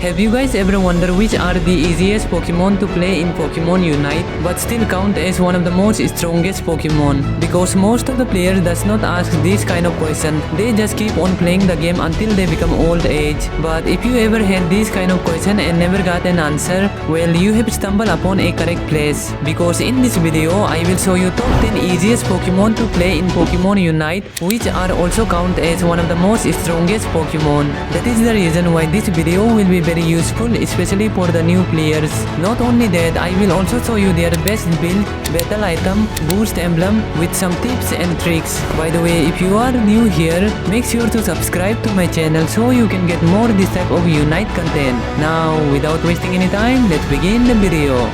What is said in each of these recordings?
Have you guys ever wondered which are the easiest Pokemon to play in Pokemon Unite but still count as one of the most strongest Pokemon? Because most of the players does not ask this kind of question, they just keep on playing the game until they become old age. But if you ever had this kind of question and never got an answer, well, you have stumbled upon a correct place. Because in this video I will show you top 10 easiest Pokemon to play in Pokemon Unite, which are also count as one of the most strongest Pokemon. That is the reason why this video will be very useful, especially for the new players. Not only that, I will also show you their best build, battle item, boost emblem with some tips and tricks. By the way, if you are new here, make sure to subscribe to my channel so you can get more this type of Unite content. Now, without wasting any time, let's begin the video.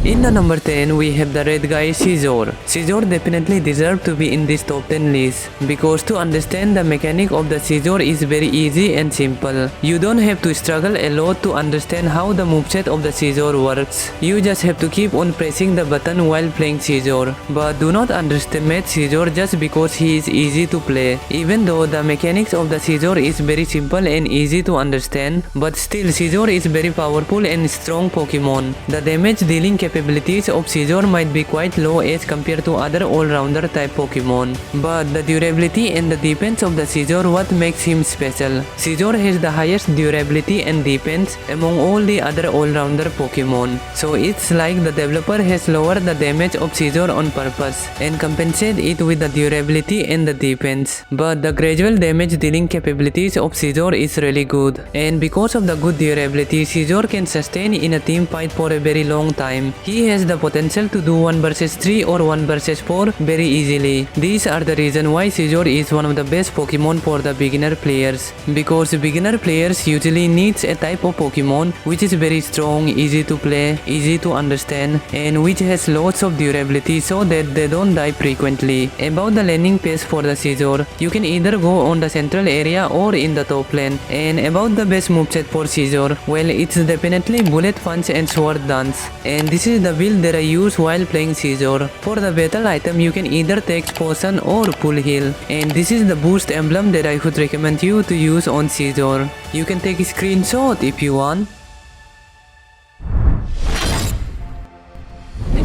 In the number 10, we have the red guy Scizor. Scizor definitely deserves to be in this top 10 list, because to understand the mechanic of the Scizor is very easy and simple. You don't have to struggle a lot to understand how the moveset of the Scizor works. You just have to keep on pressing the button while playing Scizor. But do not underestimate Scizor just because he is easy to play. Even though the mechanics of the Scizor is very simple and easy to understand, but still Scizor is very powerful and strong Pokemon. The damage dealing capabilities of Scizor might be quite low as compared to other all-rounder type Pokemon, but the durability and the defense of the Scizor what makes him special. Scizor has the highest durability and defense among all the other all-rounder Pokemon, so it's like the developer has lowered the damage of Scizor on purpose and compensate it with the durability and the defense. But the gradual damage dealing capabilities of Scizor is really good, and because of the good durability, Scizor can sustain in a team fight for a very long time. He has the potential to do 1 vs 3 or 1 vs 4 very easily. These are the reason why Scizor is one of the best Pokemon for the beginner players. Because beginner players usually needs a type of Pokemon which is very strong, easy to play, easy to understand, and which has lots of durability so that they don't die frequently. About the landing phase for the Scizor, you can either go on the central area or in the top lane. And about the best moveset for Scizor, well, it's definitely Bullet Punch and Sword Dance. And this is the build that I use while playing Scizor. For the battle item, you can either take potion or full heal, and this is the boost emblem that I would recommend you to use on Scizor. You can take a screenshot if you want.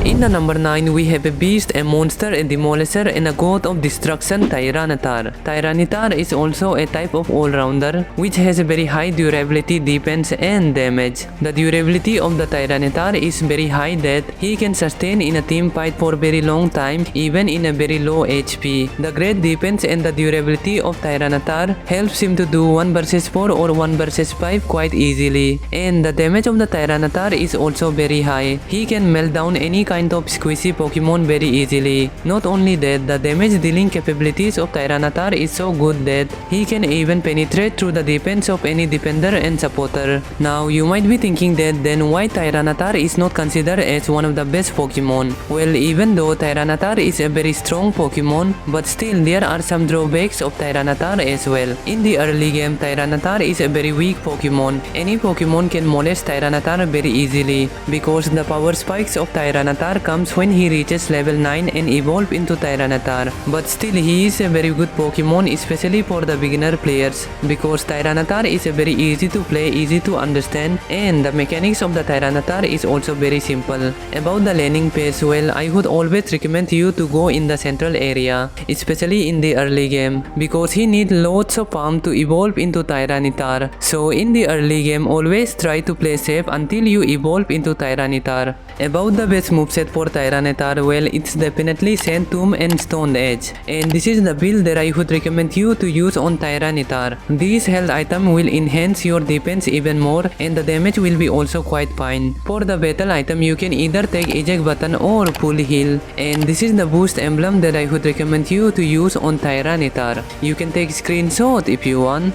In the number 9, we have a beast, a monster, a demolisher, and a god of destruction, Tyranitar. Tyranitar is also a type of all-rounder which has a very high durability, defense, and damage. The durability of the Tyranitar is very high that he can sustain in a team fight for very long time even in a very low HP. The great defense and the durability of Tyranitar helps him to do 1 vs 4 or 1 vs 5 quite easily. And the damage of the Tyranitar is also very high. He can melt down any kind of squishy Pokemon very easily. Not only that, the damage dealing capabilities of Tyranitar is so good that he can even penetrate through the defense of any defender and supporter. Now you might be thinking that then why Tyranitar is not considered as one of the best Pokemon? Well, even though Tyranitar is a very strong Pokemon, but still there are some drawbacks of Tyranitar as well. In the early game, Tyranitar is a very weak Pokemon. Any Pokemon can molest Tyranitar very easily because the power spikes of Tyranitar comes when he reaches level 9 and evolve into Tyranitar. But still he is a very good Pokemon, especially for the beginner players, because Tyranitar is a very easy to play, easy to understand, and the mechanics of the Tyranitar is also very simple. About the laning phase, well, I would always recommend you to go in the central area, especially in the early game, because he needs lots of farm to evolve into Tyranitar. So in the early game, always try to play safe until you evolve into Tyranitar. About the best moveset for Tyranitar, well, it's definitely Sand Tomb and Stone Edge, and this is the build that I would recommend you to use on Tyranitar. This health item will enhance your defense even more, and the damage will be also quite fine. For the battle item, you can either take eject button or full heal, and this is the boost emblem that I would recommend you to use on Tyranitar. You can take screenshot if you want.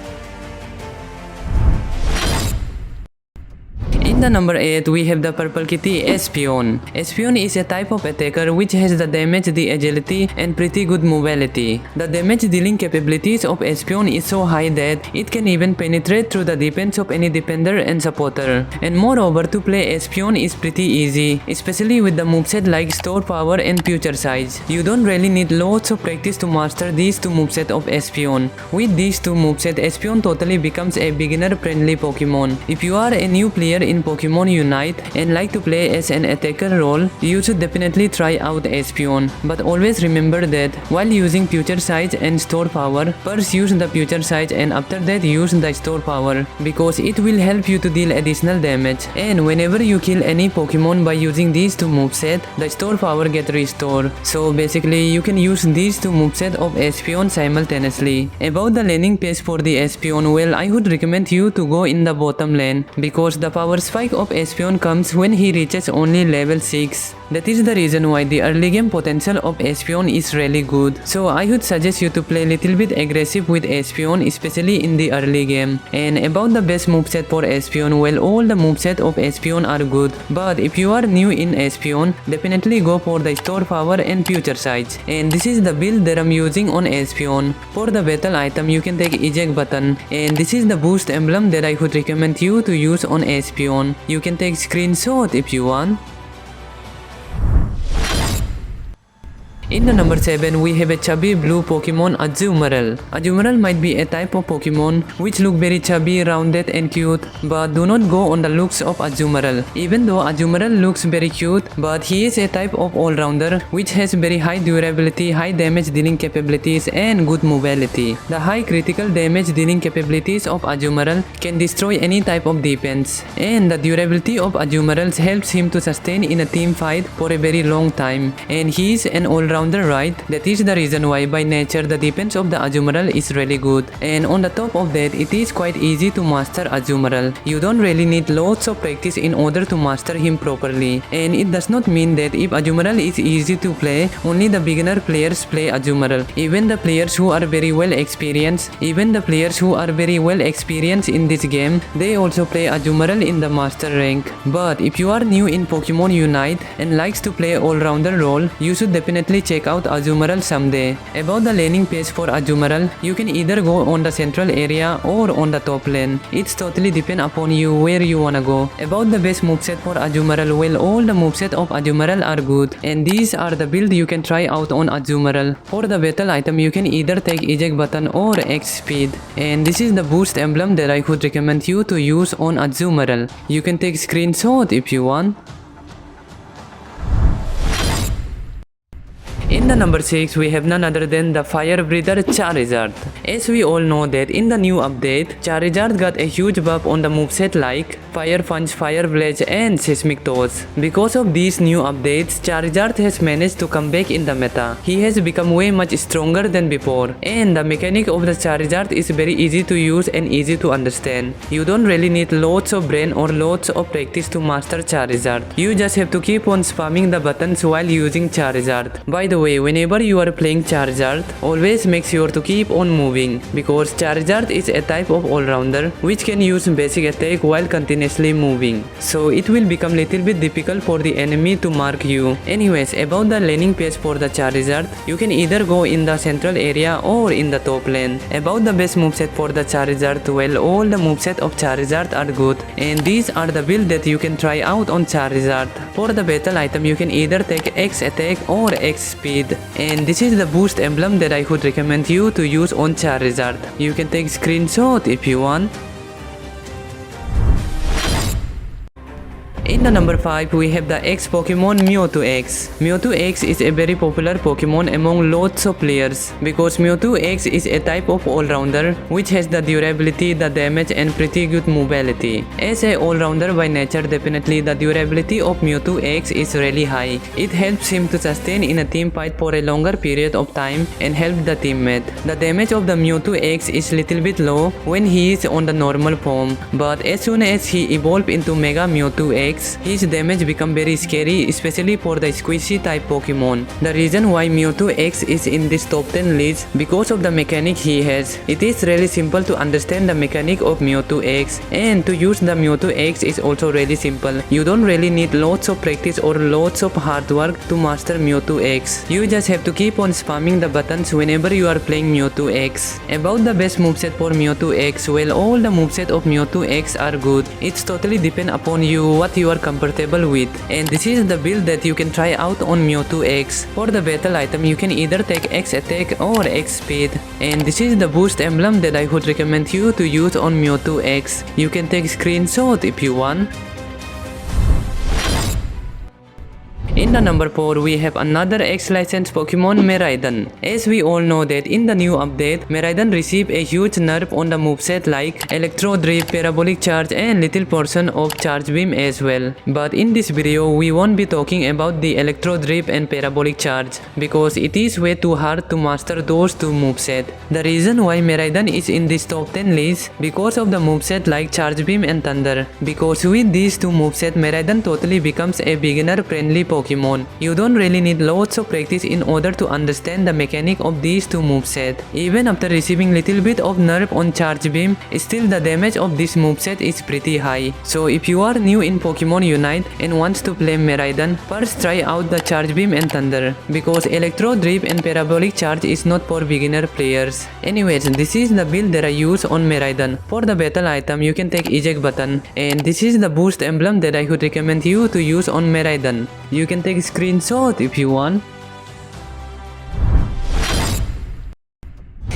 In the number 8 we have the purple kitty Espeon. Espeon is a type of attacker which has the damage, the agility and pretty good mobility. The damage dealing capabilities of Espeon is so high that it can even penetrate through the defense of any defender and supporter. And moreover, to play Espeon is pretty easy, especially with the moveset like Store Power and Future Size. You don't really need lots of practice to master these two moveset of Espeon. With these two moveset, Espeon totally becomes a beginner friendly Pokemon. If you are a new player in Pokemon Unite and like to play as an attacker role, you should definitely try out Espeon. But always remember that while using Future Size and Store Power, first use the Future Size and after that use the Store Power, because it will help you to deal additional damage. And whenever you kill any Pokemon by using these two moveset, the Store Power get restored. So basically you can use these two moveset of Espeon simultaneously. About the laning pace for the Espeon, well, I would recommend you to go in the bottom lane, because the power spike of Espeon comes when he reaches only level 6. That is the reason why the early game potential of Espeon is really good. So I would suggest you to play little bit aggressive with Espeon, especially in the early game. And about the best moveset for Espeon, well, all the moveset of Espeon are good. But if you are new in Espeon, definitely go for the Store Power and Future Size. And this is the build that I'm using on Espeon. For the battle item, you can take eject button. And this is the boost emblem that I would recommend you to use on Espeon. You can take screenshot if you want. In the number 7 we have a chubby blue Pokemon Azumarill. Azumarill might be a type of Pokemon which look very chubby, rounded and cute, but do not go on the looks of Azumarill. Even though Azumarill looks very cute, but he is a type of all-rounder which has very high durability, high damage dealing capabilities and good mobility. The high critical damage dealing capabilities of Azumarill can destroy any type of defense, and the durability of Azumarill helps him to sustain in a team fight for a very long time. And he is an all-rounder, right? That is the reason why by nature the defense of the Azumarill is really good. And on the top of that, it is quite easy to master Azumarill. You don't really need lots of practice in order to master him properly. And it does not mean that if Azumarill is easy to play, only the beginner players play Azumarill. Even the players who are very well experienced in this game, they also play Azumarill in the master rank. But if you are new in Pokemon Unite and likes to play all-rounder role, you should definitely check out Azumarill someday. About the laning pace for Azumarill, you can either go on the central area or on the top lane. It's totally depend upon you where you wanna go. About the best moveset for Azumarill, well, all the moveset of Azumarill are good, and these are the build you can try out on Azumarill. For the battle item, you can either take eject button or X speed, and this is the boost emblem that I would recommend you to use on Azumarill. You can take screenshot if you want. In the number 6 we have none other than the fire breather Charizard. As we all know that in the new update, Charizard got a huge buff on the moveset like Fire Punch, Fire Blast and Seismic Toss. Because of these new updates, Charizard has managed to come back in the meta. He has become way much stronger than before, and the mechanic of the Charizard is very easy to use and easy to understand. You don't really need lots of brain or lots of practice to master Charizard. You just have to keep on spamming the buttons while using Charizard. By the way, whenever you are playing Charizard, always make sure to keep on moving, because Charizard is a type of all-rounder which can use basic attack while continuously moving. So it will become little bit difficult for the enemy to mark you. Anyways, about the laning pace for the Charizard, you can either go in the central area or in the top lane. About the best moveset for the Charizard, well, all the moveset of Charizard are good, and these are the build that you can try out on Charizard. For the battle item, you can either take X attack or X speed, and this is the boost emblem that I would recommend you to use on Charizard. You can take screenshot if you want. In the number 5 we have the X Pokemon Mewtwo X. Mewtwo X is a very popular Pokemon among lots of players, because Mewtwo X is a type of all-rounder which has the durability, the damage and pretty good mobility. As a all-rounder by nature, definitely the durability of Mewtwo X is really high. It helps him to sustain in a team fight for a longer period of time and help the teammate. The damage of the Mewtwo X is little bit low when he is on the normal form, but as soon as he evolves into Mega Mewtwo X, X, his damage become very scary, especially for the squishy type Pokemon. The reason why Mewtwo X is in this top 10 list because of the mechanic he has. It is really simple to understand the mechanic of Mewtwo X, and to use the Mewtwo X is also really simple. You don't really need lots of practice or lots of hard work to master Mewtwo X. You just have to keep on spamming the buttons whenever you are playing Mewtwo X. About the best moveset for Mewtwo X, well, all the moveset of Mewtwo X are good. It's totally depend upon you what you are comfortable with, and this is the build that you can try out on Mewtwo X. For the battle item, you can either take X attack or X speed, and this is the boost emblem that I would recommend you to use on Mewtwo X. You can take screenshot if you want. In the number 4, we have another X-licensed Pokemon, Miraidon. As we all know that in the new update, Miraidon received a huge nerf on the moveset like Electro Drip, Parabolic Charge and little portion of Charge Beam as well. But in this video, we won't be talking about the Electro Drip and Parabolic Charge because it is way too hard to master those two moveset. The reason why Miraidon is in this top 10 list because of the moveset like Charge Beam and Thunder. Because with these two moveset, Miraidon totally becomes a beginner-friendly Pokemon. You don't really need lots of practice in order to understand the mechanic of these two moveset. Even after receiving little bit of nerf on Charge Beam, still the damage of this moveset is pretty high. So if you are new in Pokemon Unite and wants to play Miraidon, first try out the Charge Beam and Thunder, because Electro Drip and Parabolic Charge is not for beginner players. Anyways, this is the build that I use on Miraidon. For the battle item, you can take eject button, and this is the boost emblem that I would recommend you to use on Miraidon. You can take a screenshot if you want.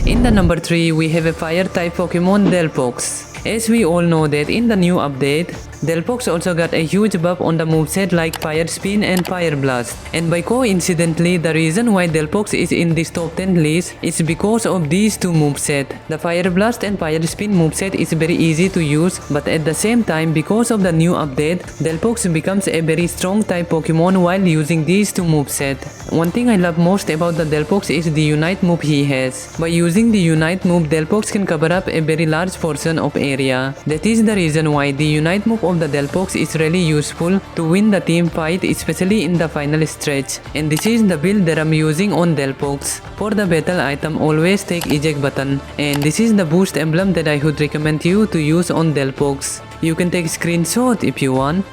In the number 3, we have a fire type Pokemon, Delphox. As we all know that in the new update, Delphox also got a huge buff on the moveset like Fire Spin and Fire Blast. And by coincidentally, the reason why Delphox is in this top 10 list is because of these two moveset. The Fire Blast and Fire Spin moveset is very easy to use, but at the same time, because of the new update, Delphox becomes a very strong type Pokemon while using these two moveset. One thing I love most about the Delphox is the Unite move he has. By using the Unite move, Delphox can cover up a very large portion of area. That is the reason why the Unite move of the Delphox is really useful to win the team fight, especially in the final stretch. And this is the build that I'm using on Delphox. For the battle item, always take eject button, and this is the boost emblem that I would recommend you to use on Delphox. You can take screenshot if you want.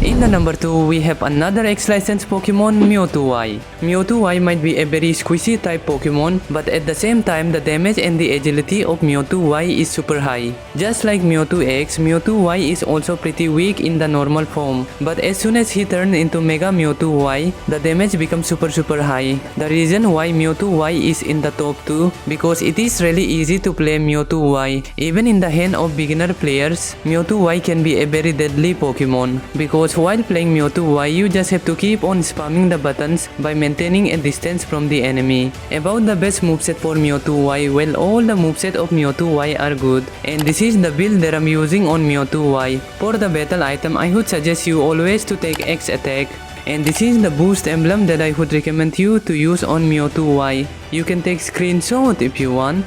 In the number 2, we have another X-licensed Pokemon, Mewtwo Y. Mewtwo Y might be a very squishy type Pokemon, but at the same time, the damage and the agility of Mewtwo Y is super high. Just like Mewtwo X, Mewtwo Y is also pretty weak in the normal form, but as soon as he turns into Mega Mewtwo Y, the damage becomes super high. The reason why Mewtwo Y is in the top 2, because it is really easy to play Mewtwo Y. Even in the hand of beginner players, Mewtwo Y can be a very deadly Pokemon, because while playing Mewtwo Y, you just have to keep on spamming the buttons by maintaining a distance from the enemy. About the best moveset for Mewtwo Y, well, all the moveset of Mewtwo Y are good, and this is the build that I'm using on Mewtwo Y. For the battle item, I would suggest you always to take X attack, and this is the boost emblem that I would recommend you to use on Mewtwo Y. You can take screenshot if you want.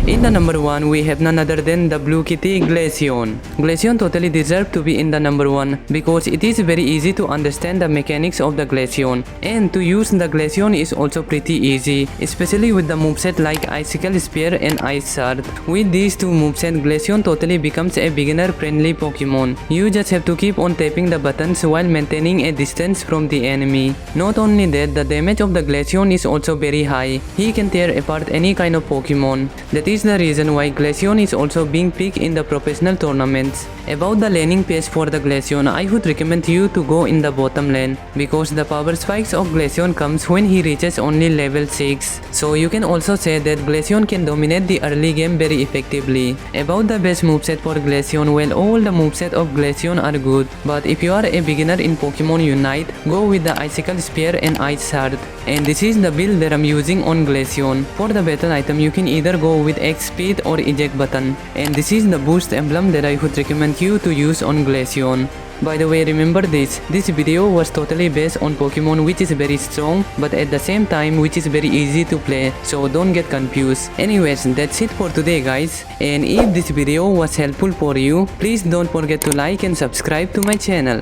In the number 1, we have none other than the Blue Kitty, Glaceon. Glaceon totally deserves to be in the number 1 because it is very easy to understand the mechanics of the Glaceon, and to use the Glaceon is also pretty easy, especially with the moveset like Icicle Spear and Ice Shard. With these two moveset, Glaceon totally becomes a beginner-friendly Pokemon. You just have to keep on tapping the buttons while maintaining a distance from the enemy. Not only that, the damage of the Glaceon is also very high. He can tear apart any kind of Pokemon. That is the reason why Glaceon is also being picked in the professional tournaments. About the laning pace for the Glaceon, I would recommend you to go in the bottom lane, because the power spikes of Glaceon comes when he reaches only level 6. So you can also say that Glaceon can dominate the early game very effectively. About the best moveset for Glaceon, well, all the moveset of Glaceon are good, but if you are a beginner in Pokemon Unite, go with the Icicle Spear and Ice Shard. And this is the build that I'm using on Glaceon. For the battle item, you can either go with X speed or eject button, and this is the boost emblem that I would recommend you to use on Glaceon. By the way, remember this video was totally based on Pokemon, which is very strong but at the same time which is very easy to play, so don't get confused. Anyways, that's it for today guys, and if this video was helpful for you, please don't forget to like and subscribe to my channel.